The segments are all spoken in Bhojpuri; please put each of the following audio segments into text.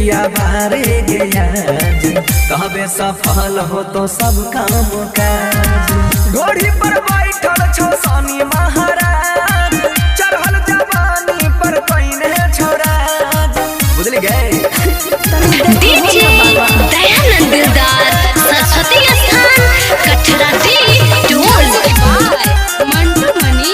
दिया बारे गया कहबे सफल हो तो सब काम काज। घोड़ी पर बैठल छो सानी महाराज चढ़ल जवानी पर कइने छोराज। बुझली गए डीजे दयानंद दिलदार सरस्वती स्थान कटरा डी टोल बाय मंटू मनी।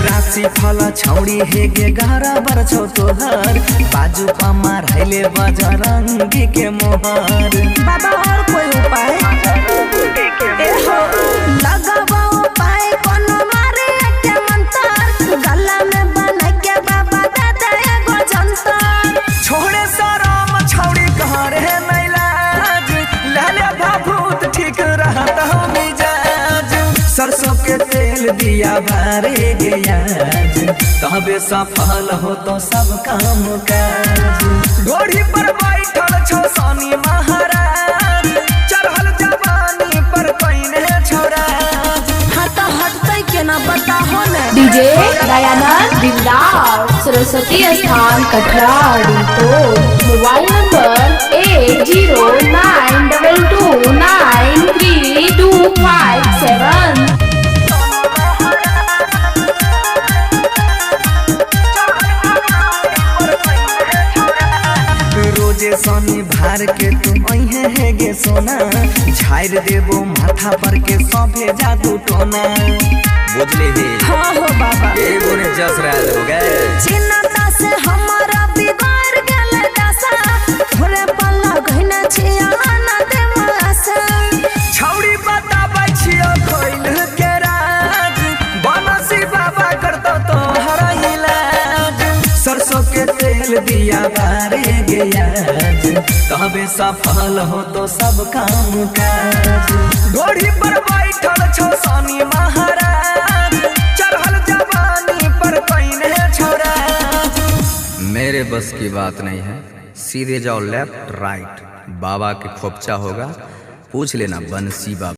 राशि फल छौड़ी हे गे गहरा बर छौ तोहर बाजू पा मारैले बजरंगी के मोहर। बाबा और कोई उपाय लगावा उपाय कोनो मारे के मंत्र गला में बन के बाबा दादा एगो जंतर। छोड़े शरम छौड़ी कहरे नहीं लाज लाले भभूत ठीक रहत हो मिजाज। सरसों के तेल दिया बारे गया कहबे सफल हो तो सब काम काज। घोड़ी पर बैठल छो सानी महाराज चढ़ल जवानी पर कइने छोराज। हाँ तो हटते के ना बता हो ने। डीजे दयानंद दिलदार सरस्वती स्थान कटरा टोल। Mobile number 8092293257। रोजे सोनी भार के तुम अहे है गे सोना झाड़ देबो माथा पर के सौंपे जादू टोना। बुझले हे हाँ हो बाबा एगो ने जस राज हो गए चिन्नता से हमारा बिगाड़ गेल दशा थोड़े पल्ला घिना छिया ना दे मासा। छौड़ी बताबै छियो खोइल के राज बनसी बाबा करतो तो हर इलाज। सरसों के तेल दिया बारे गया कहबे सफल हो तो सब काम काज। घोड़ी पर बैठल छो सानी महाराज चढ़ल जवानी पर कइने छोराज। मेरे बस की बात नहीं है सीधे जाओ लेफ्ट राइट बाबा के खोपचा होगा पूछ लेना बंसी बाबा।